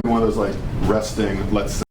be one of those like resting, let's say.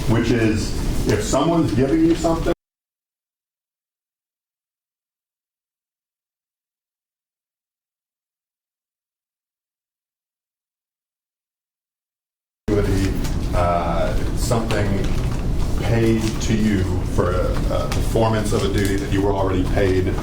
Which is, if someone's giving you something, something paid to you for a performance of a duty that you were already paid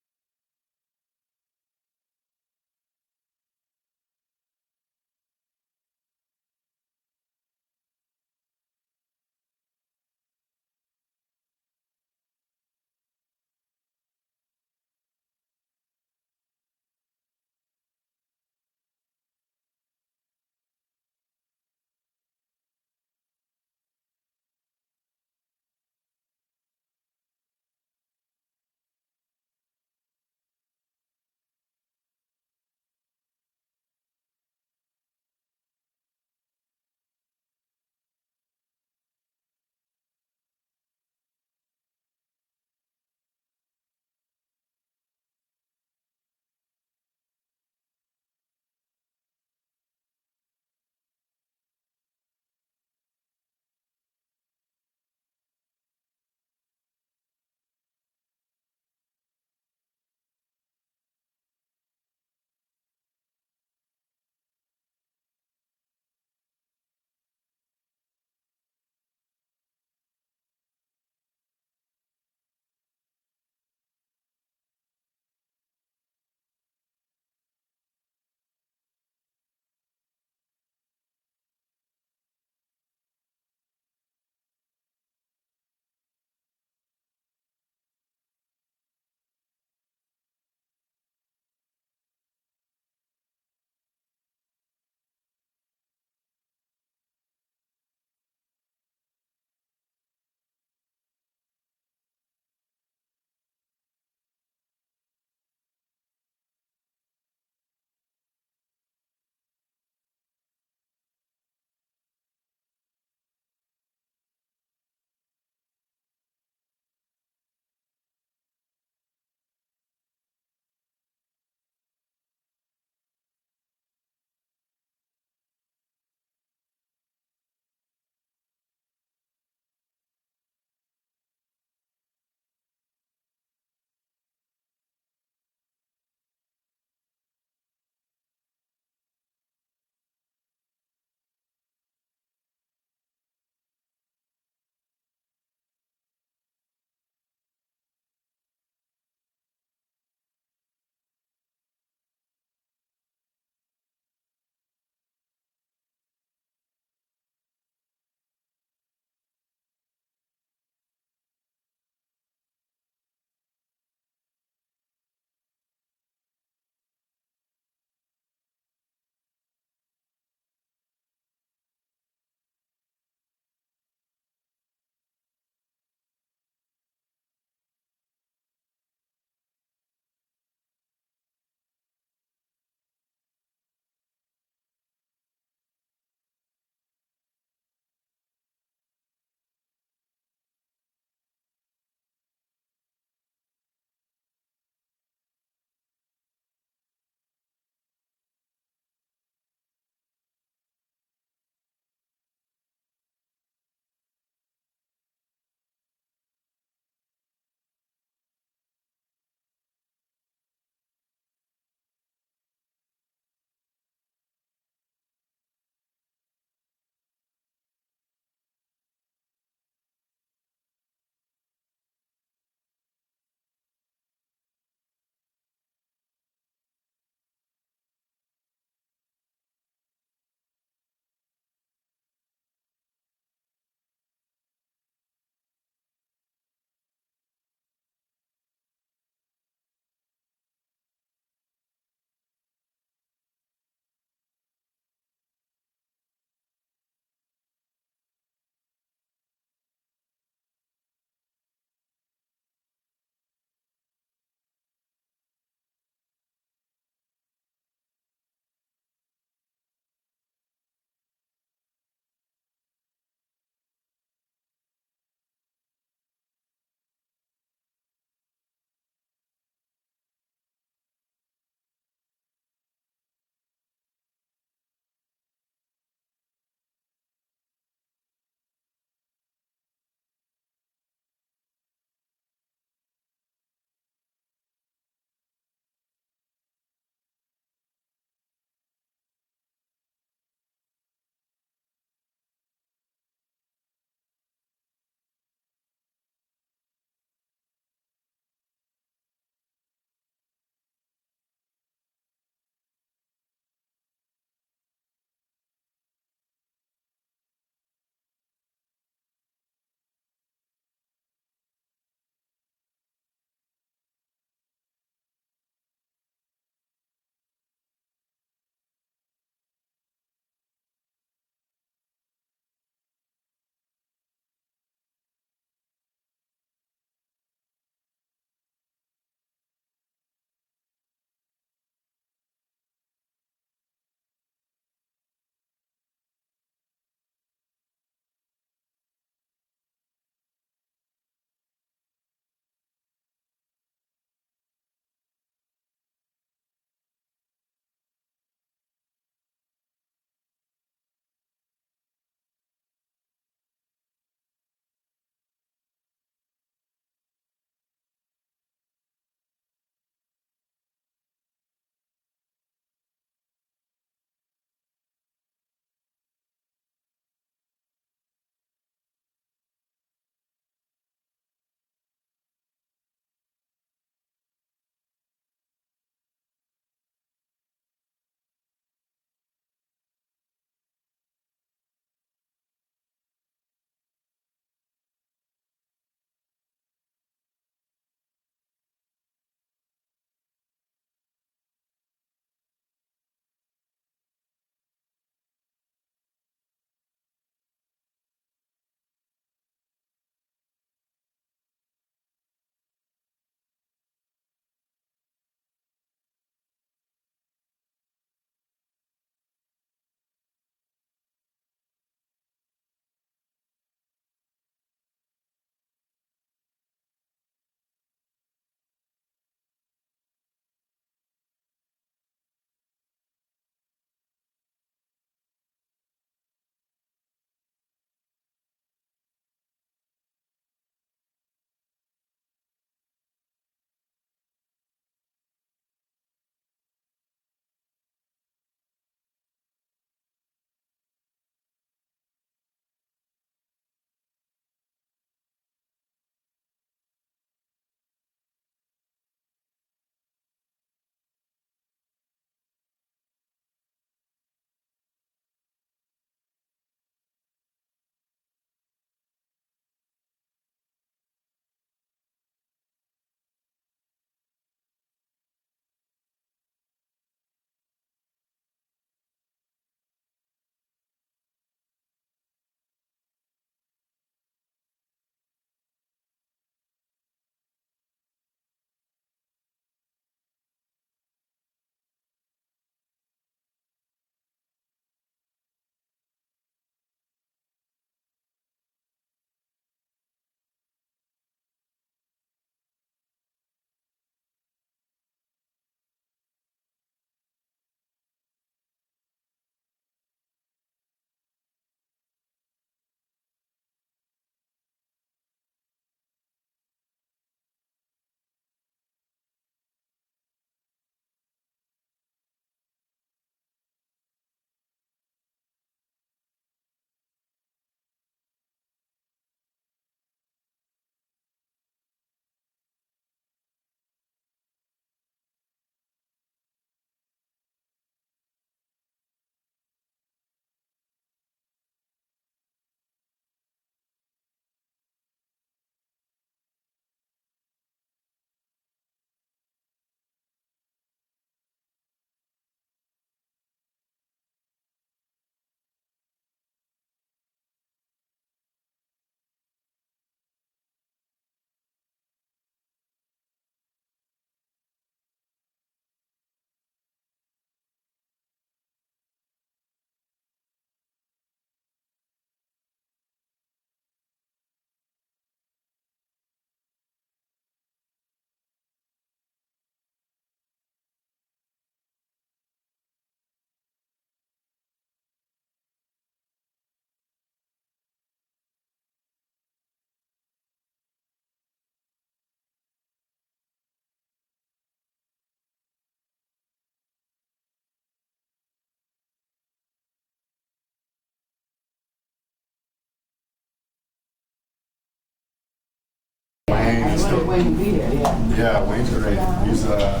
Wayne will be there, yeah. Yeah, Wayne's great. He's over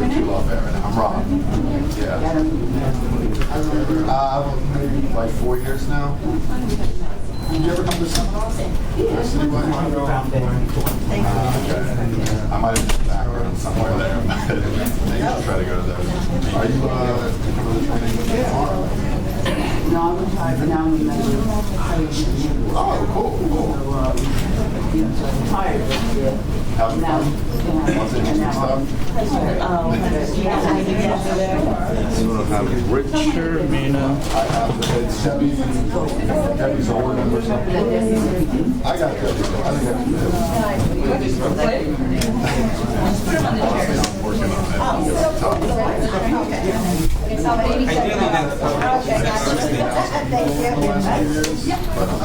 to Lawfare right now. I'm Rob. Yeah. Maybe like 4 years now. Did you ever come to seminars? City Wine? Okay. I might have been background somewhere there, but maybe I'll try to go to those. Are you coming to the training tomorrow? No, I'm retired, but now I'm in the Oh, cool. so I'm tired, but yeah. How's it Now, going? What's interesting stuff? Richard, Mina. I have it's Debbie's older or something. I got Debbie. I think I'm working on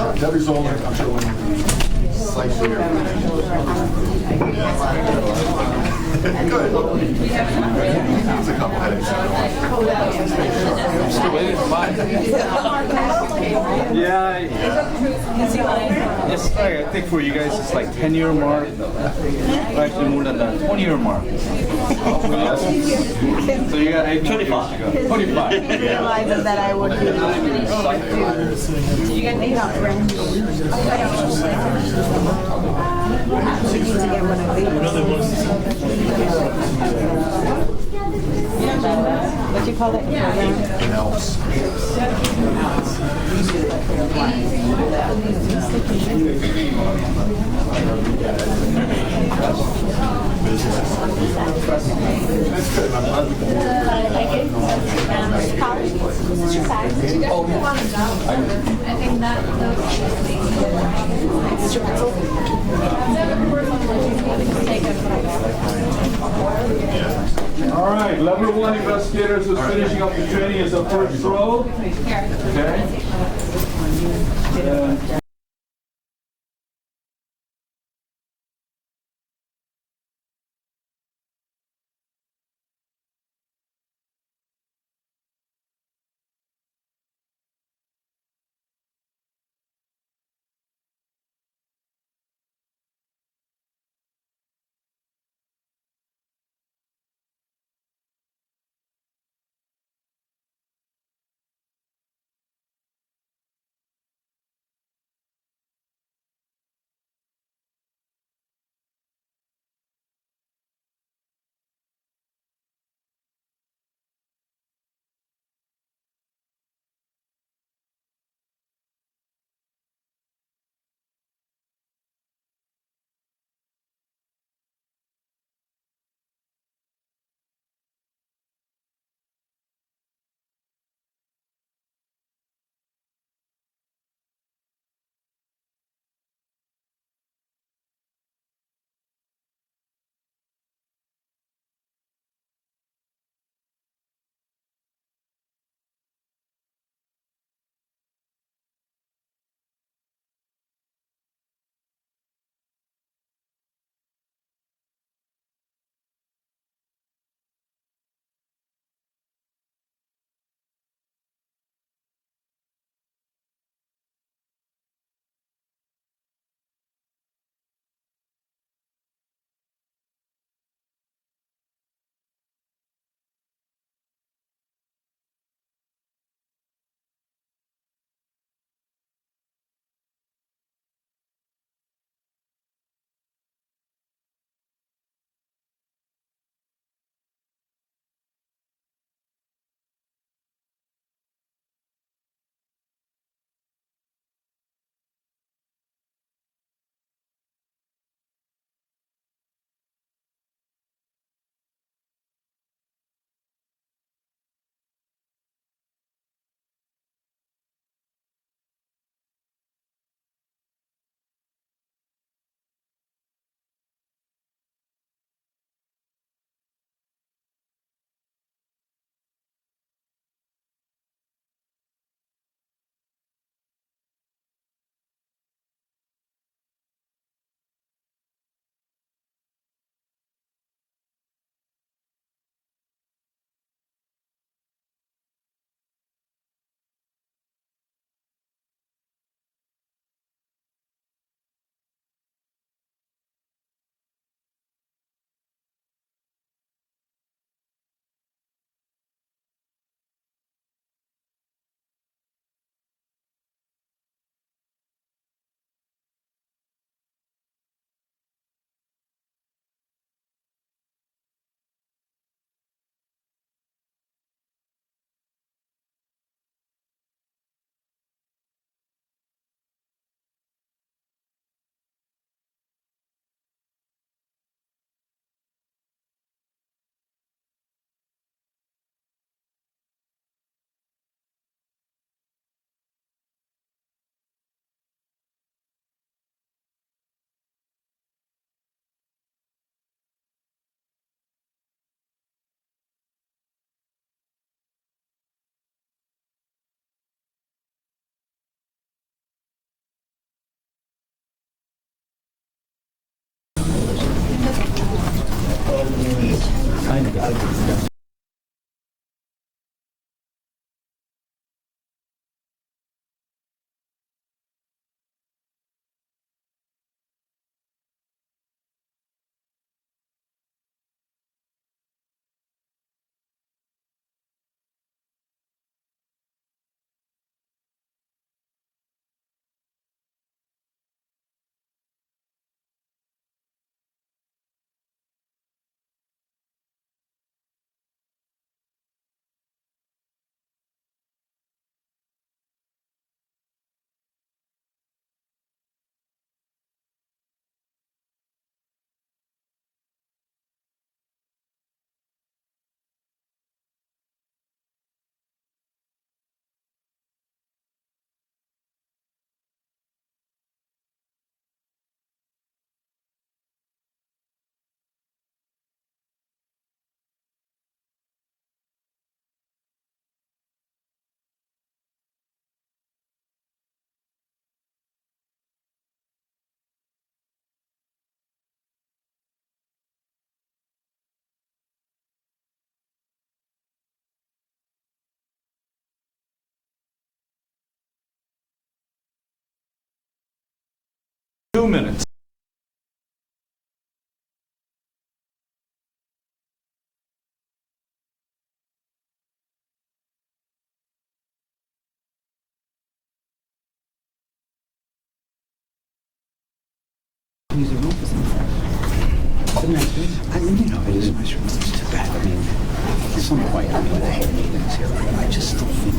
that. Debbie's older. I'm sure when slightly Good. It's a couple headaches. I'm still waiting for mine. Yeah. It's like, I think for you guys, it's like 10-year mark. Actually, more than that, 20-year mark. So you got 8 years to go. 25. Realizes that I would be you get me out what do you call it? Else. All right, level 1 investigators who's finishing up the training is the first row. Okay. 2 minutes. Use the room for something. I mean, you know, it is a nice room. It's too bad. I mean, at some point, I mean, I had meetings here, but I just still think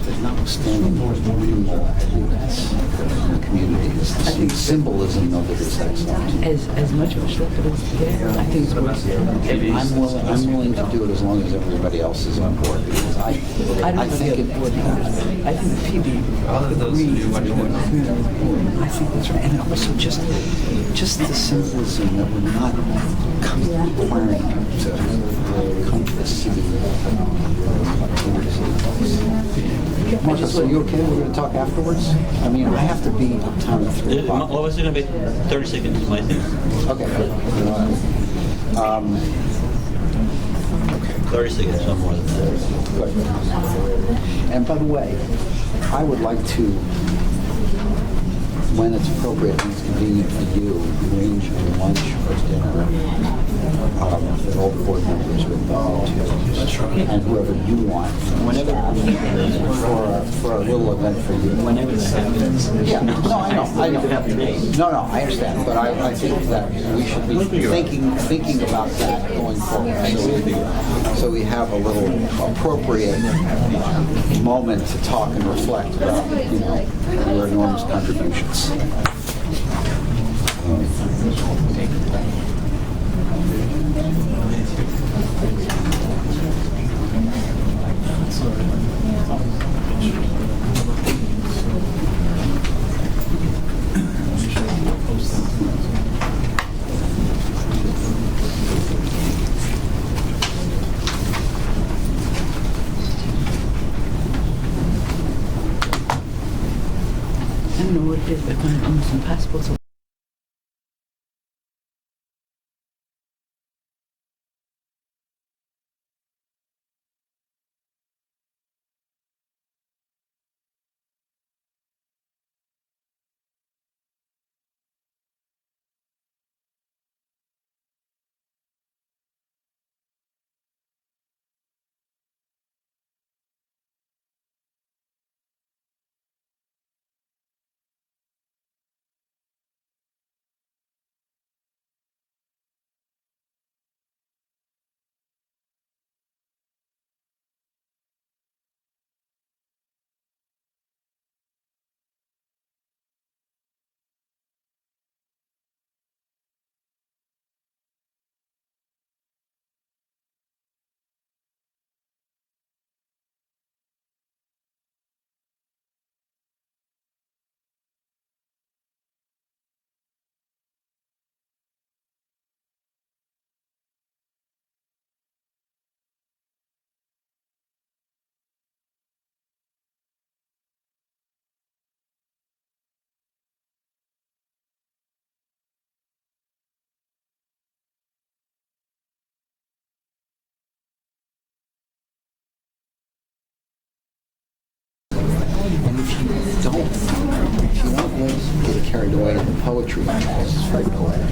that notwithstanding the minimal events in the community, the symbolism of it is excellent. As much of a stuff it is there, I think it's worth it. I'm willing to do it as long as everybody else is on board, because I think it. I think Phoebe agrees. I think that's right, and also just the symbolism that we're not requiring people to come to the city. Marcus, are you okay? We're going to talk afterwards. I mean, I have to be uptown at 3 o'clock. What was it going to be? 30 seconds, my thing. Okay. 30 seconds, no more than that. Good. And by the way, I would like to, when it's appropriate and it's convenient for you, arrange a lunch or dinner that all the board members would go to, and whoever you want, whenever, for a little event for you. Whenever that happens. Yeah, no, I know. No, I understand, but I think that we should be thinking about that going forward. So we have a little appropriate moment to talk and reflect about, you know, your enormous contributions. I don't know what it is, but I find it almost impossible to. And if you don't get carried away in the poetry, it's very poetic.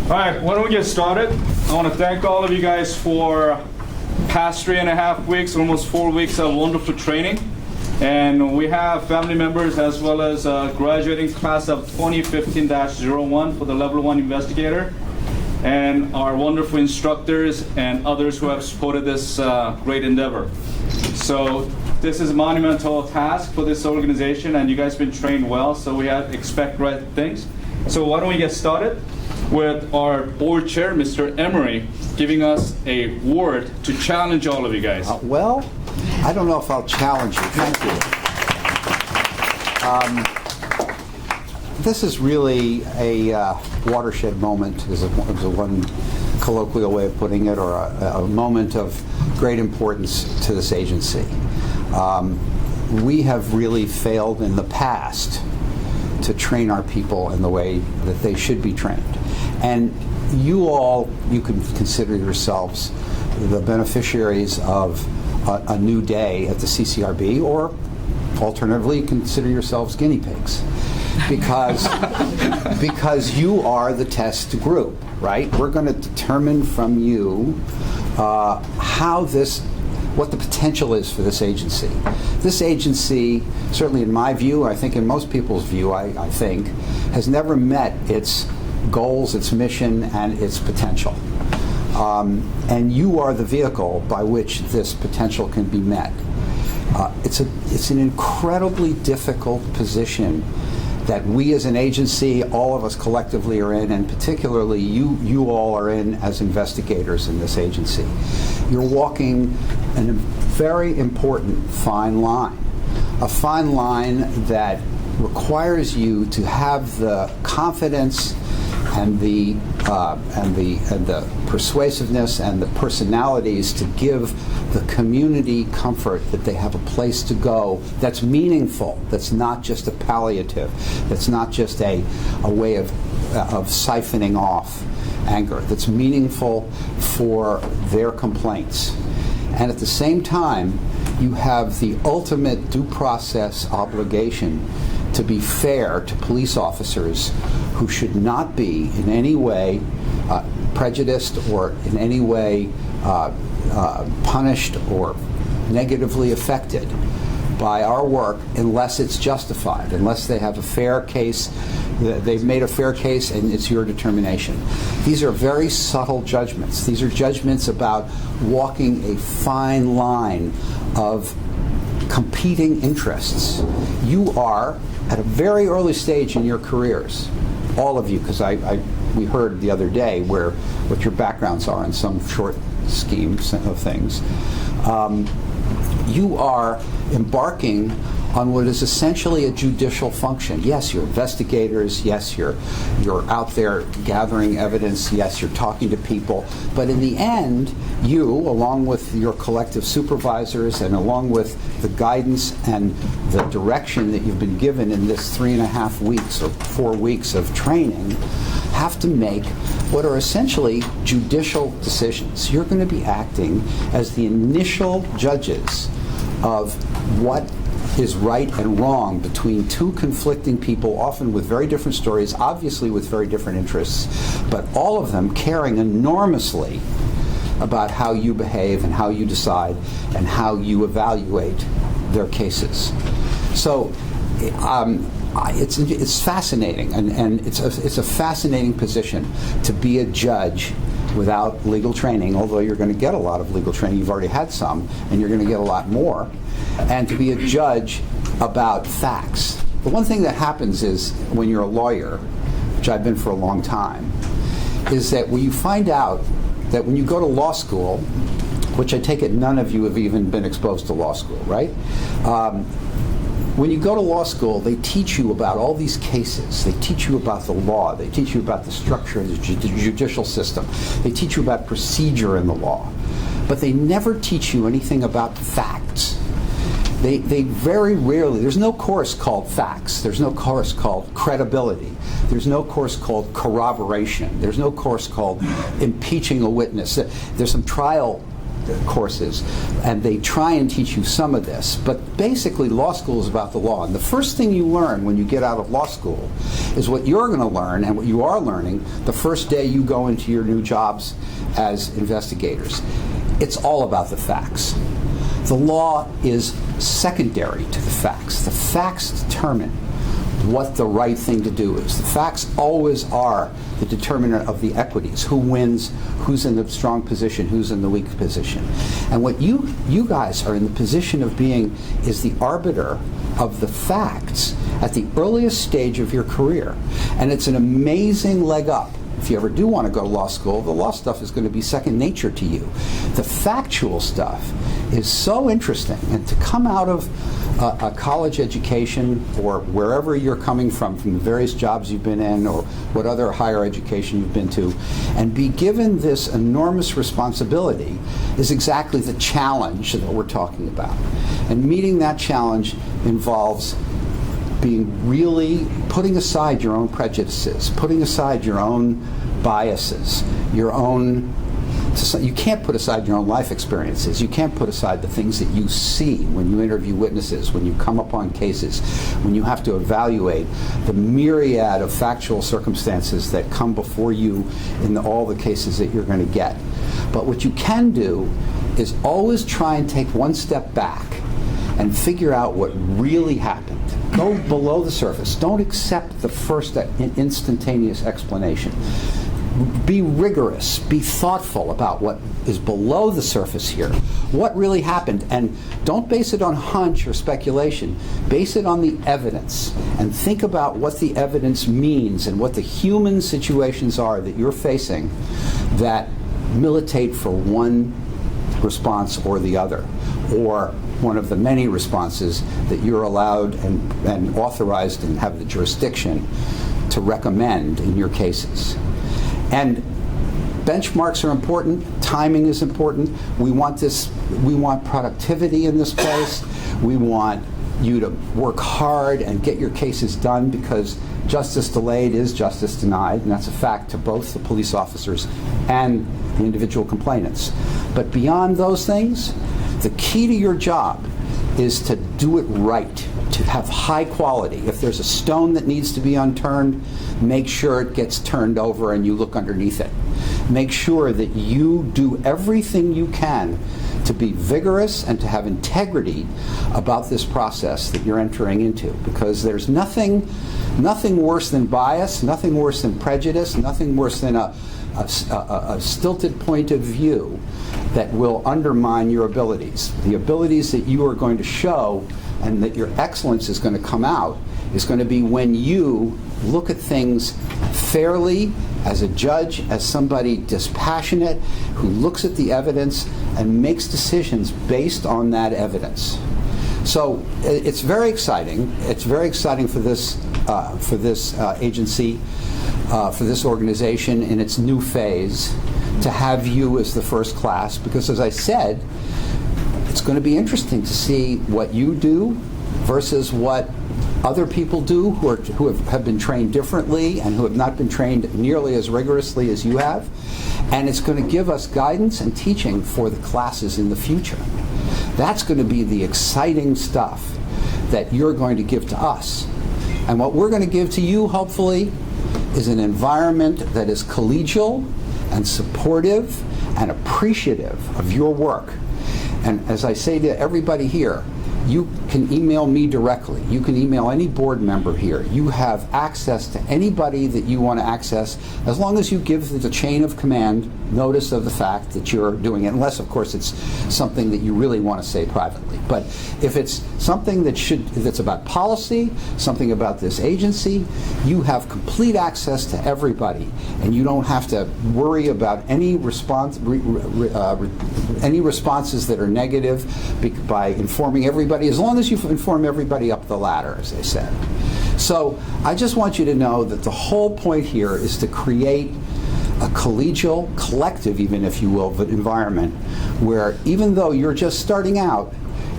All right, why don't we get started? I want to thank all of you guys for past 3.5 weeks, almost 4 weeks of wonderful training. And we have family members as well as graduating class of 2015-01 for the level 1 investigator, and our wonderful instructors and others who have supported this great endeavor. So this is a monumental task for this organization, and you guys have been trained well, so we expect great things. So why don't we get started with our board chair, Mr. Emery, giving us a word to challenge all of you guys. Well, I don't know if I'll challenge you. Thank you. This is really a watershed moment, is one colloquial way of putting it, or a moment of great importance to this agency. We have really failed in the past to train our people in the way that they should be trained. And you can consider yourselves the beneficiaries of a new day at the CCRB, or alternatively, consider yourselves guinea pigs. Because you are the test group, right? We're going to determine from you what the potential is for this agency. This agency, certainly in my view, I think in most people's view, I think, has never met its goals, its mission, and its potential. And you are the vehicle by which this potential can be met. It's an incredibly difficult position that we as an agency, all of us collectively are in, and particularly you all are in as investigators in this agency. You're walking a very important fine line, a fine line that requires you to have the confidence and the persuasiveness and the personalities to give the community comfort that they have a place to go that's meaningful, that's not just a palliative, that's not just a way of siphoning off anger, that's meaningful for their complaints. And at the same time, you have the ultimate due process obligation to be fair to police officers who should not be in any way prejudiced or in any way punished or negatively affected by our work unless it's justified, unless they have a fair case, they've made a fair case and it's your determination. These are very subtle judgments. These are judgments about walking a fine line of competing interests. You are at a very early stage in your careers, all of you, because we heard the other day what your backgrounds are in some short schemes of things. You are embarking on what is essentially a judicial function. Yes, you're investigators. Yes, you're out there gathering evidence. Yes, you're talking to people. But in the end, you, along with your collective supervisors and along with the guidance and the direction that you've been given in this 3.5 weeks or 4 weeks of training, have to make what are essentially judicial decisions. You're going to be acting as the initial judges of what is right and wrong between two conflicting people, often with very different stories, obviously with very different interests, but all of them caring enormously about how you behave and how you decide and how you evaluate their cases. So it's fascinating, and it's a fascinating position to be a judge without legal training, although you're going to get a lot of legal training. You've already had some, and you're going to get a lot more. And to be a judge about facts. The one thing that happens is when you're a lawyer, which I've been for a long time, is that when you find out that when you go to law school, which I take it none of you have even been exposed to law school, right? When you go to law school, they teach you about all these cases. They teach you about the law. They teach you about the structure of the judicial system. They teach you about procedure in the law. But they never teach you anything about facts. They very rarely, there's no course called facts. There's no course called credibility. There's no course called corroboration. There's no course called impeaching a witness. There's some trial courses, and they try and teach you some of this. But basically, law school is about the law. And the first thing you learn when you get out of law school is what you're going to learn and what you are learning the first day you go into your new jobs as investigators. It's all about the facts. The law is secondary to the facts. The facts determine what the right thing to do is. The facts always are the determinant of the equities. Who wins, who's in the strong position, who's in the weak position. And what you guys are in the position of being is the arbiter of the facts at the earliest stage of your career. And it's an amazing leg up. If you ever do want to go to law school, the law stuff is going to be second nature to you. The factual stuff is so interesting, and to come out of a college education, or wherever you're coming from the various jobs you've been in, or what other higher education you've been to, and be given this enormous responsibility is exactly the challenge that we're talking about. And meeting that challenge involves being really putting aside your own prejudices, putting aside your own biases, your own. You can't put aside your own life experiences. You can't put aside the things that you see when you interview witnesses, when you come upon cases, when you have to evaluate the myriad of factual circumstances that come before you in all the cases that you're going to get. But what you can do is always try and take one step back and figure out what really happened. Go below the surface. Don't accept the first instantaneous explanation. Be rigorous, be thoughtful about what is below the surface here. What really happened? And don't base it on hunch or speculation. Base it on the evidence. And think about what the evidence means and what the human situations are that you're facing that militate for one response or the other, or one of the many responses that you're allowed and authorized and have the jurisdiction to recommend in your cases. And benchmarks are important. Timing is important. We want productivity in this place. We want you to work hard and get your cases done, because justice delayed is justice denied, and that's a fact to both the police officers and the individual complainants. But beyond those things, the key to your job is to do it right, to have high quality. If there's a stone that needs to be unturned, make sure it gets turned over and you look underneath it. Make sure that you do everything you can to be vigorous and to have integrity about this process that you're entering into, because there's nothing worse than bias, nothing worse than prejudice, nothing worse than a stilted point of view that will undermine your abilities. The abilities that you are going to show and that your excellence is going to come out is going to be when you look at things fairly, as a judge, as somebody dispassionate who looks at the evidence and makes decisions based on that evidence. So it's very exciting. It's very exciting for this agency, for this organization in its new phase, to have you as the first class, because as I said, it's going to be interesting to see what you do versus what other people do who have been trained differently and who have not been trained nearly as rigorously as you have. And it's going to give us guidance and teaching for the classes in the future. That's going to be the exciting stuff that you're going to give to us. And what we're going to give to you, hopefully, is an environment that is collegial and supportive and appreciative of your work. And as I say to everybody here, you can email me directly. You can email any board member here. You have access to anybody that you want to access, as long as you give the chain of command notice of the fact that you're doing it, unless, of course, it's something that you really want to say privately. But if it's something that's about policy, something about this agency, you have complete access to everybody, and you don't have to worry about any responses that are negative by informing everybody, as long as you inform everybody up the ladder, as they said. So I just want you to know that the whole point here is to create a collegial, collective even, if you will, environment where, even though you're just starting out,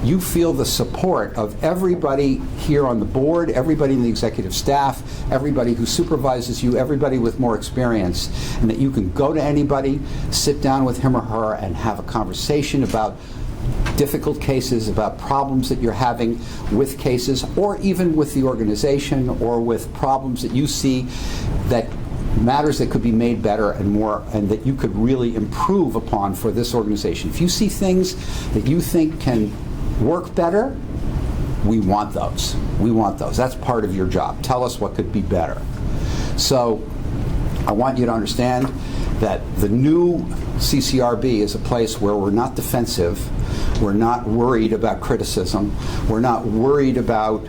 you feel the support of everybody here on the board, everybody in the executive staff, everybody who supervises you, everybody with more experience, and that you can go to anybody, sit down with him or her, and have a conversation about difficult cases, about problems that you're having with cases, or even with the organization, or with problems that you see, that matters that could be made better and more, and that you could really improve upon for this organization. If you see things that you think can work better, we want those. We want those. That's part of your job. Tell us what could be better. So I want you to understand that the new CCRB is a place where we're not defensive, we're not worried about criticism, we're not worried about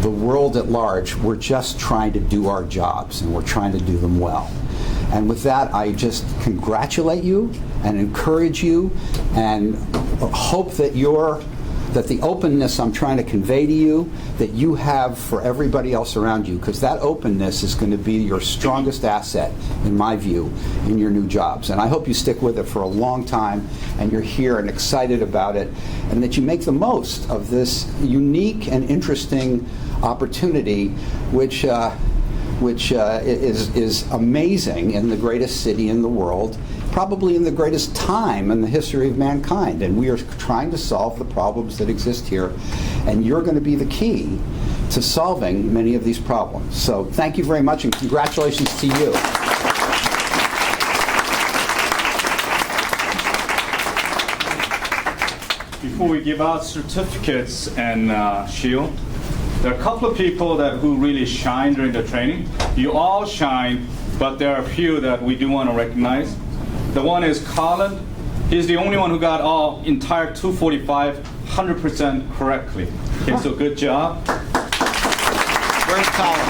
the world at large. We're just trying to do our jobs, and we're trying to do them well. And with that, I just congratulate you and encourage you, and hope that that the openness I'm trying to convey to you, that you have for everybody else around you, because that openness is going to be your strongest asset, in my view, in your new jobs. And I hope you stick with it for a long time, and you're here and excited about it, and that you make the most of this unique and interesting opportunity, which is amazing in the greatest city in the world, probably in the greatest time in the history of mankind. And we are trying to solve the problems that exist here, and you're going to be the key to solving many of these problems. So thank you very much, and congratulations to you. Before we give out certificates and shield, there are a couple of people who really shine during the training. You all shine, but there are a few that we do want to recognize. The one is Colin. He's the only one who got all entire 245 100% correctly. Okay, so good job. Where's Colin?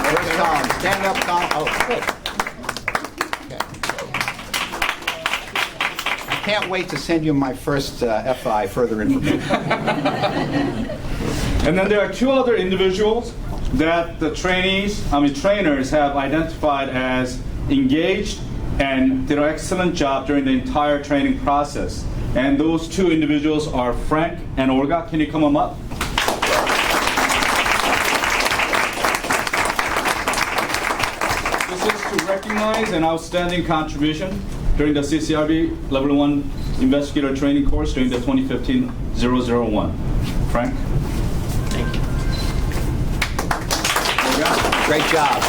Where's Colin? Stand up, Colin. Oh, good. Okay. I can't wait to send you my first FI, further information. And then there are two other individuals that the trainers have identified as engaged and did an excellent job during the entire training process. And those two individuals are Frank and Olga. Can you come on up? This is to recognize an outstanding contribution during the CCRB Level 1 Investigator Training course during the 2015-001. Frank? Thank you. Olga? Great job.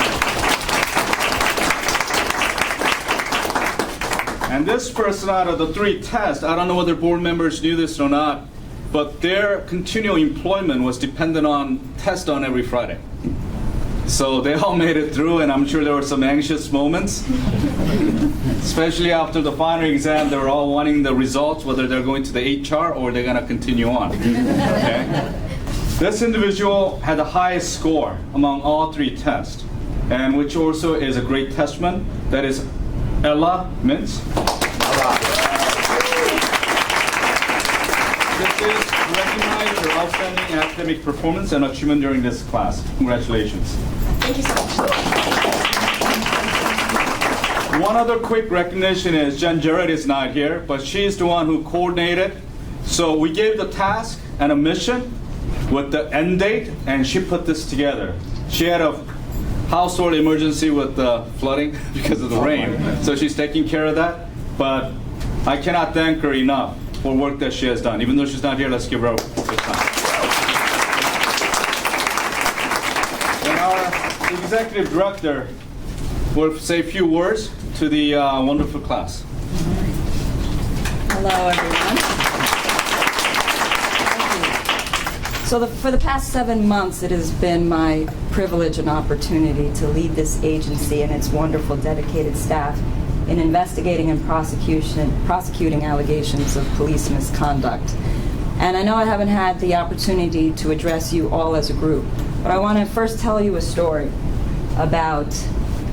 And this person out of the three tests, I don't know whether board members knew this or not, but their continual employment was dependent on tests on every Friday. So they all made it through, and I'm sure there were some anxious moments. Especially after the final exam, they were all wanting the results, whether they're going to the HR or they're going to continue on. Okay? This individual had the highest score among all three tests, and which also is a great testament. That is Ella Mintz. This is to recognize your outstanding academic performance and achievement during this class. Congratulations. Thank you so much. One other quick recognition is Jen Jarrett is not here, but she's the one who coordinated. So we gave the task and a mission with the end date, and she put this together. She had a household emergency with the flooding because of the rain, so she's taking care of that. But I cannot thank her enough for work that she has done. Even though she's not here, let's give her a good time. And our executive director will say a few words to the wonderful class. Hello, everyone. So for the past 7 months, it has been my privilege and opportunity to lead this agency and its wonderful, dedicated staff in investigating and prosecuting allegations of police misconduct. And I know I haven't had the opportunity to address you all as a group, but I want to first tell you a story about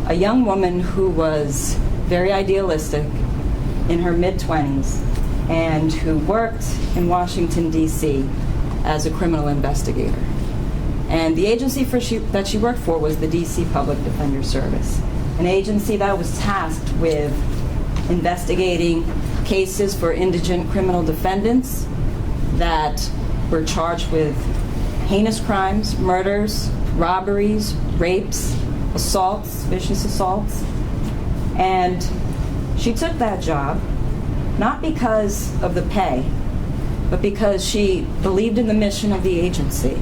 a young woman who was very idealistic in her mid-20s and who worked in Washington, D.C. as a criminal investigator. And the agency that she worked for was the D.C. Public Defender Service, an agency that was tasked with investigating cases for indigent criminal defendants that were charged with heinous crimes, murders, robberies, rapes, assaults, vicious assaults. And she took that job not because of the pay, but because she believed in the mission of the agency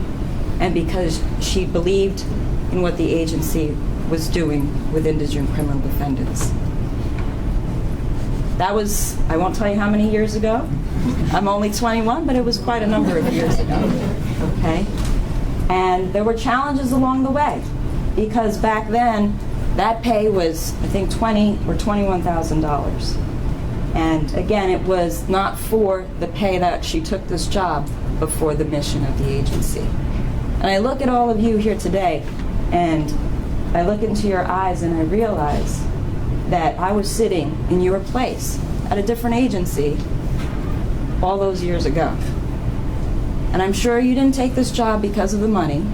and because she believed in what the agency was doing with indigent criminal defendants. That was, I won't tell you how many years ago. I'm only 21, but it was quite a number of years ago. Okay? And there were challenges along the way, because back then, that pay was, I think, $20,000 or $21,000. And again, it was not for the pay that she took this job, but for the mission of the agency. And I look at all of you here today, and I look into your eyes, and I realize that I was sitting in your place at a different agency all those years ago. And I'm sure you didn't take this job because of the money.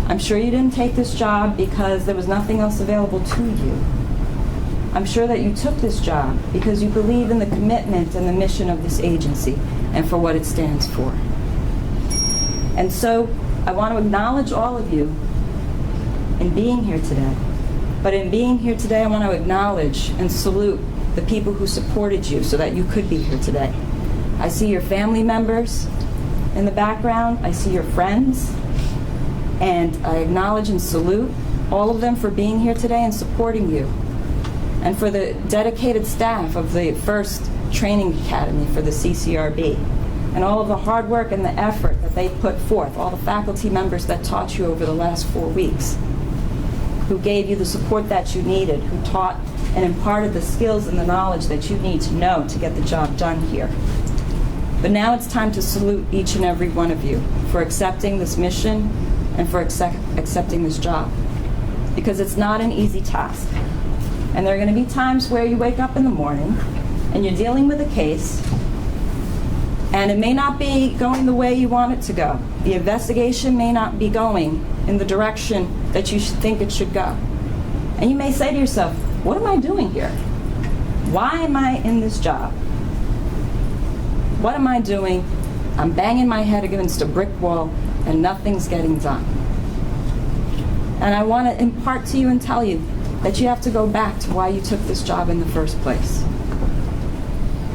I'm sure you didn't take this job because there was nothing else available to you. I'm sure that you took this job because you believe in the commitment and the mission of this agency and for what it stands for. And so I want to acknowledge all of you in being here today. But in being here today, I want to acknowledge and salute the people who supported you so that you could be here today. I see your family members in the background. I see your friends. And I acknowledge and salute all of them for being here today and supporting you. And for the dedicated staff of the first training academy for the CCRB, and all of the hard work and the effort that they put forth, all the faculty members that taught you over the last 4 weeks, who gave you the support that you needed, who taught and imparted the skills and the knowledge that you need to know to get the job done here. But now it's time to salute each and every one of you for accepting this mission and for accepting this job. Because it's not an easy task. And there are going to be times where you wake up in the morning and you're dealing with a case and it may not be going the way you want it to go. The investigation may not be going in the direction that you think it should go. And you may say to yourself, what am I doing here? Why am I in this job? What am I doing? I'm banging my head against a brick wall and nothing's getting done. And I want to impart to you and tell you that you have to go back to why you took this job in the first place.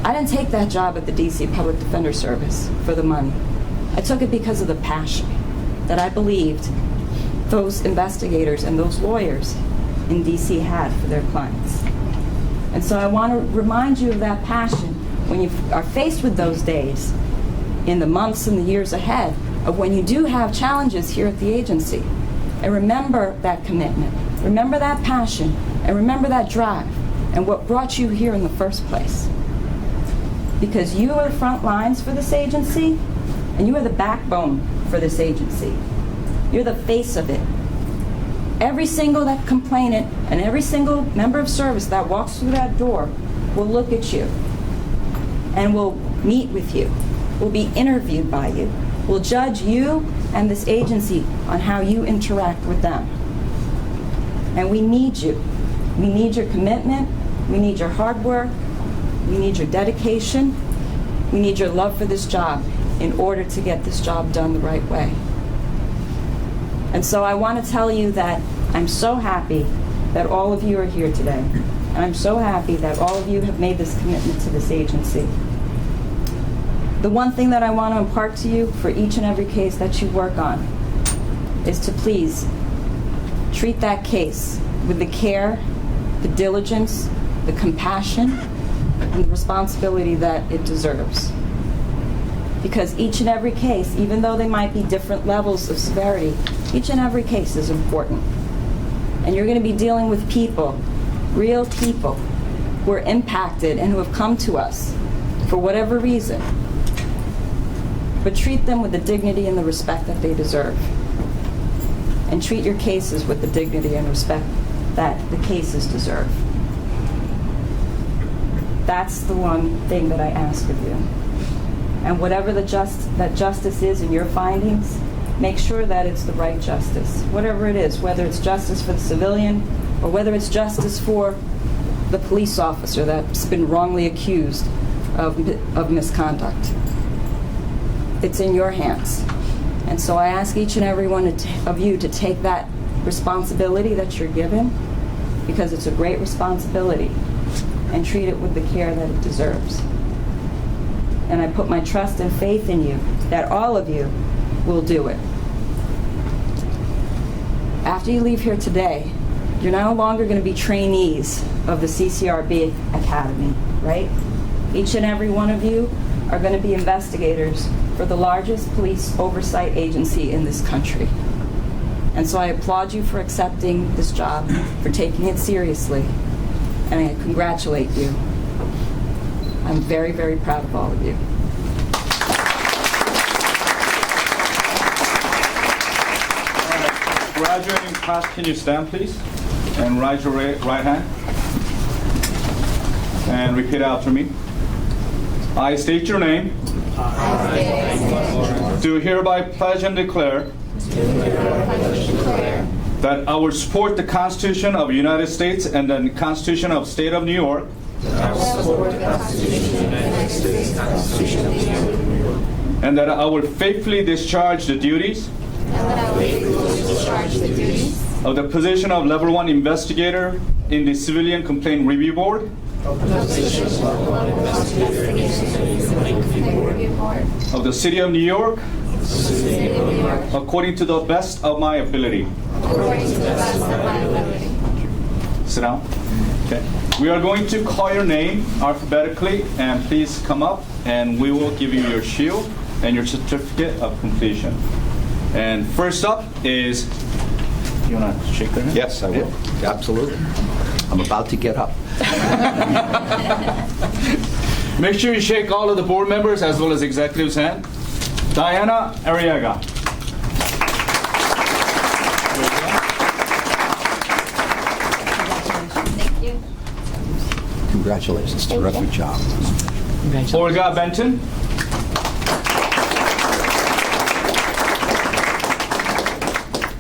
I didn't take that job at the DC Public Defender Service for the money. I took it because of the passion that I believed those investigators and those lawyers in DC had for their clients. And so I want to remind you of that passion when you are faced with those days, in the months and the years ahead, of when you do have challenges here at the agency. And remember that commitment, remember that passion, and remember that drive, and what brought you here in the first place. Because you are the front lines for this agency, and you are the backbone for this agency. You're the face of it. Every single that complainant and every single member of service that walks through that door will look at you and will meet with you, will be interviewed by you, will judge you and this agency on how you interact with them. And we need you. We need your commitment. We need your hard work. We need your dedication. We need your love for this job in order to get this job done the right way. And so I want to tell you that I'm so happy that all of you are here today. And I'm so happy that all of you have made this commitment to this agency. The one thing that I want to impart to you for each and every case that you work on is to please treat that case with the care, the diligence, the compassion, and the responsibility that it deserves. Because each and every case, even though they might be different levels of severity, each and every case is important. And you're going to be dealing with people, real people, who are impacted and who have come to us for whatever reason. But treat them with the dignity and the respect that they deserve. And treat your cases with the dignity and respect that the cases deserve. That's the one thing that I ask of you. And whatever that justice is in your findings, make sure that it's the right justice. Whatever it is, whether it's justice for the civilian or whether it's justice for the police officer that's been wrongly accused of misconduct. It's in your hands. And so I ask each and every one of you to take that responsibility that you're given, because it's a great responsibility, and treat it with the care that it deserves. And I put my trust and faith in you that all of you will do it. After you leave here today, you're no longer going to be trainees of the CCRB Academy, right? Each and every one of you are going to be investigators for the largest police oversight agency in this country. And so I applaud you for accepting this job, for taking it seriously, and I congratulate you. I'm very, very proud of all of you. Graduating class, can you stand, please? And raise your right hand. And repeat after me. I state your name. Do hereby pledge and declare that I will support the Constitution of the United States and the Constitution of the State of New York. And that I will faithfully discharge the duties of the position of Level 1 Investigator in the Civilian Complaint Review Board of the City of New York according to the best of my ability. Sit down. Okay. We are going to call your name alphabetically, and please come up and we will give you your shield and your certificate of completion. And first up is, you want to shake their hand? Yes, I will. Absolutely. I'm about to get up. Make sure you shake all of the board members as well as executives' hand. Diana Arriaga. Thank you. Congratulations. Terrific job. Olga Benton.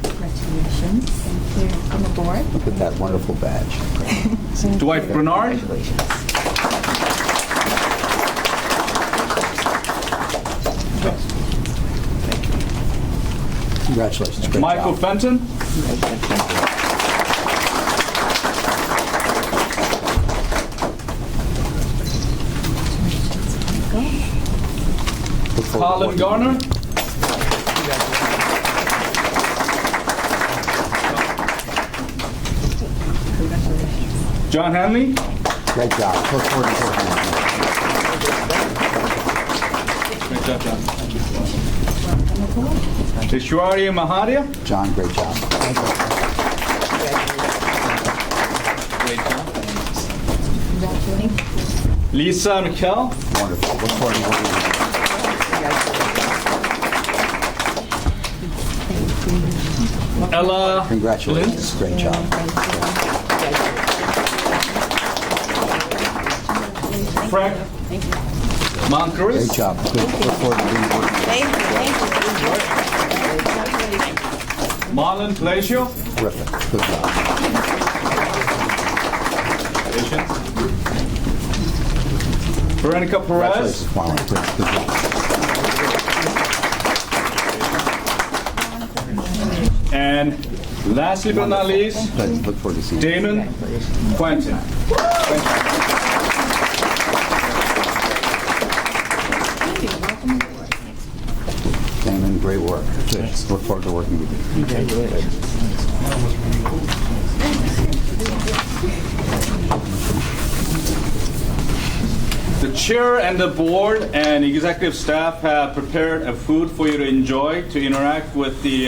Congratulations. Thank you. I'm aboard. Look at that wonderful badge. Dwight Bernard. Congratulations. Great Michael job. Fenton. Look forward to Colin working Garner. with John Hanley. you. Great job. Look forward to working with Great job, John. Ishwari Mahadia. you. John, great job. Great job. Lisa Mikkel. Wonderful. Look forward to working with Ella. you. Congratulations. Great job. Frank Moncaris. Great job. Good. Look forward to being working with Marlon Palacio. you. Terrific. Good job. Veronica Perez. Congratulations, Marlon. Good job. And lastly but not least, Good. Look forward to seeing you. Damon Quentin. Damon, great work. Good. Look forward to working with you. The chair and the board and executive staff have prepared a food for you to enjoy, to interact with the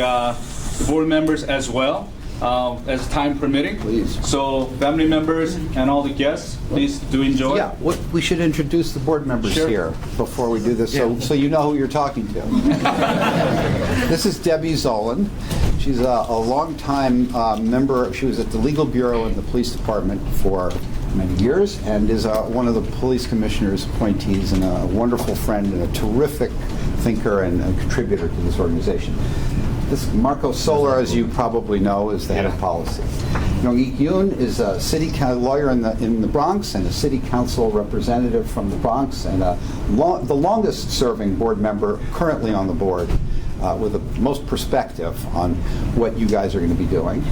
board members as well, as time permitting. Please. So family members and all the guests, please do enjoy. Yeah, we should introduce the board members Sure. here before we do this, so you know who you're talking to. This is Debbie Zoland. She's a longtime member. She was at the Legal Bureau in the Police Department for many years and is one of the police commissioner's appointees and a wonderful friend and a terrific thinker and a contributor to this organization. This Marco Soler, as you probably know, is the head of policy. Yong-Ik Yoon is a city lawyer in the Bronx and a city council representative from the Bronx and the longest-serving board member currently on the board with the most perspective on what you guys are going to be doing.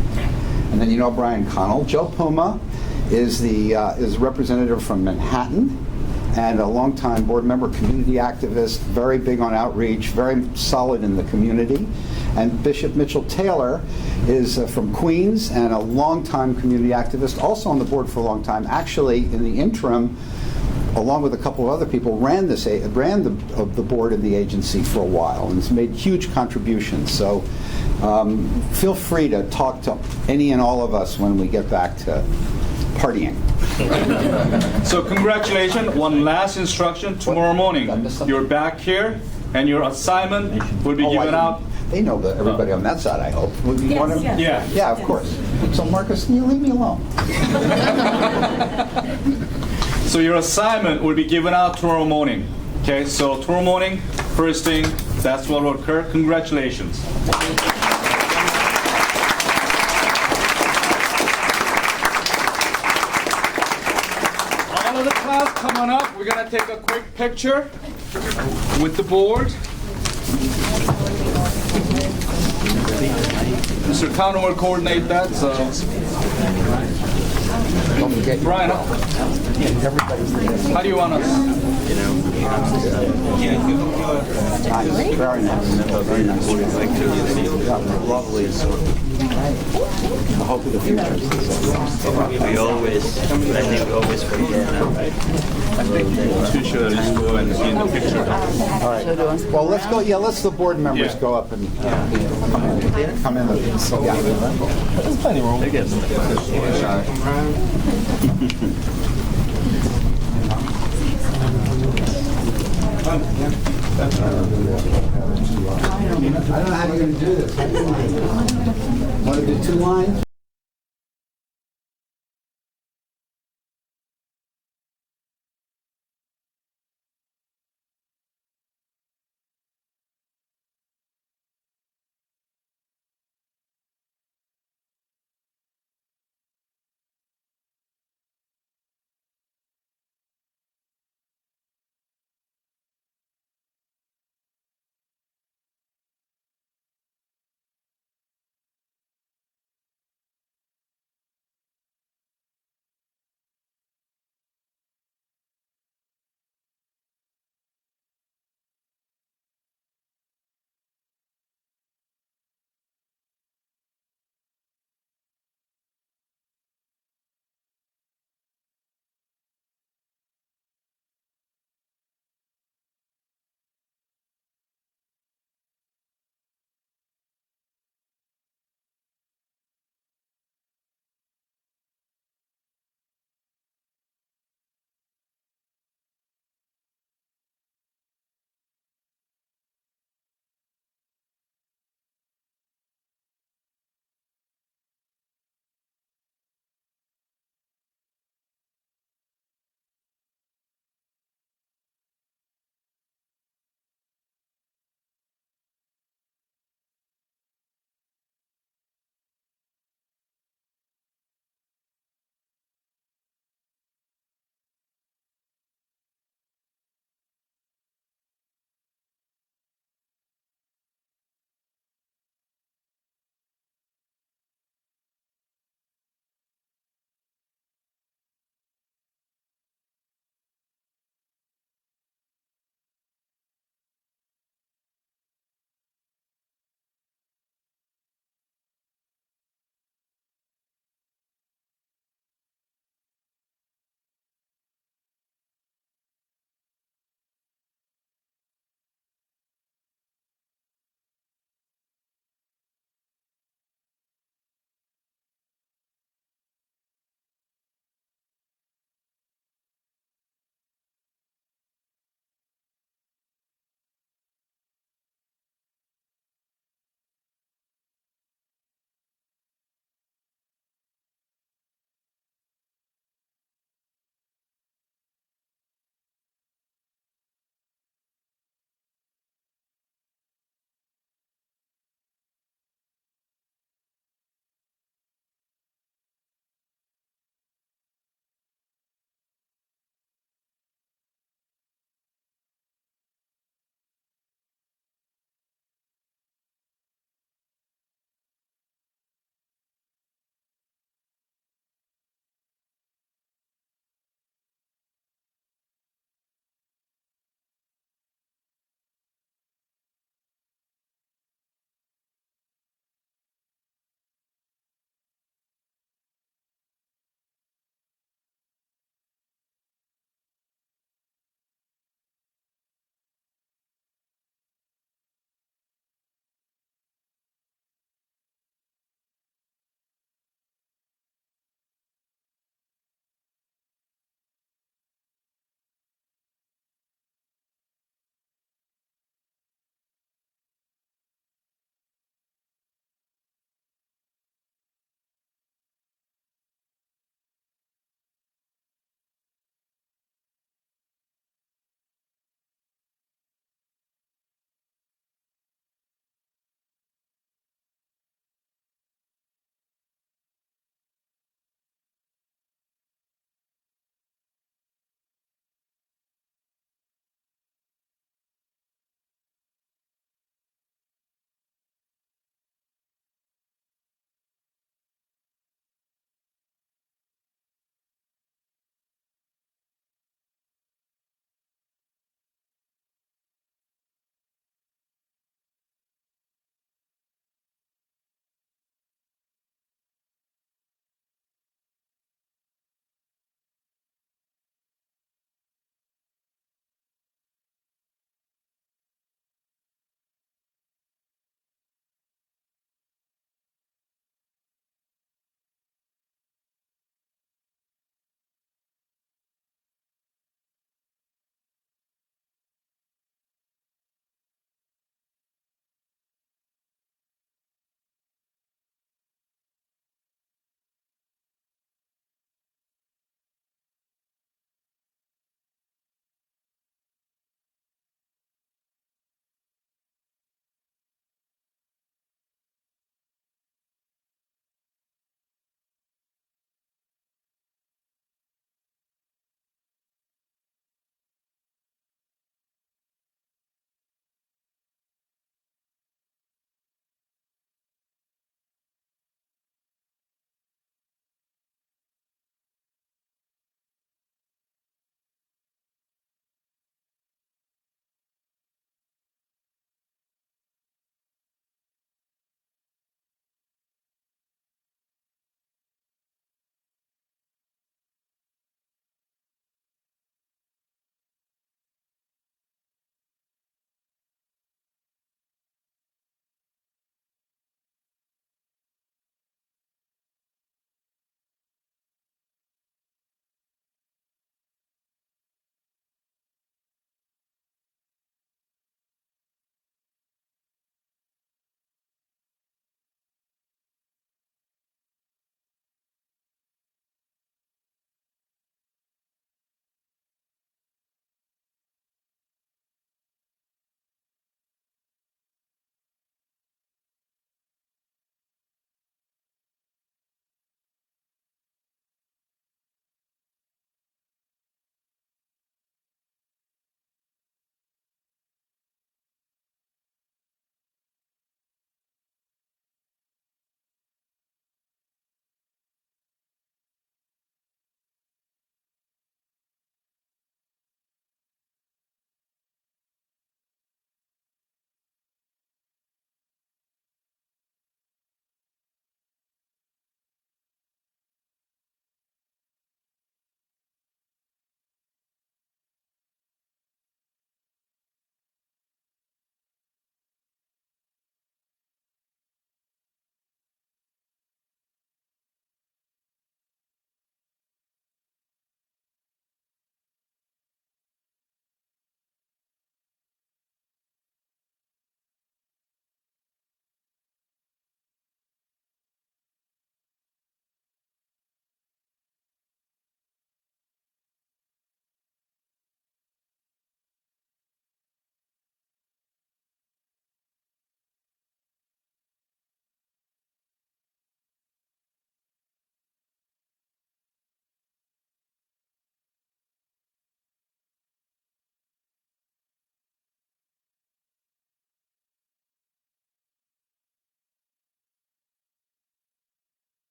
And then you know Brian Connell. Joe Puma is a representative from Manhattan and a longtime board member, community activist, very big on outreach, very solid in the community. And Bishop Mitchell Taylor is from Queens and a longtime community activist, also on the board for a long time. Actually, in the interim, along with a couple of other people, ran the board of the agency for a while and has made huge contributions. So feel free to talk to any and all of us when we get back to partying. So congratulations. One last instruction. Tomorrow morning, you're back here and your assignment will be given out. They know that everybody on that side, I hope. Would you want to? Yeah. Yeah, of course. So Marcus, can you leave me alone? So your assignment will be given out tomorrow morning. Okay, so tomorrow morning, first thing, that's what will occur. Congratulations. All of the class, come on up. We're gonna take a quick picture with the board. Mr. Town will coordinate that, so. Don't forget. Brian, how do you want us? Very nice. Very nice. Lovely. I hope in the future. We always forget. You should at least go and see in the picture. All right. Well, let's go. Yeah, let's the board members Yeah. go up and come in. Yeah. There's plenty of room. I don't know how you're going to do this. Want to do 2 lines?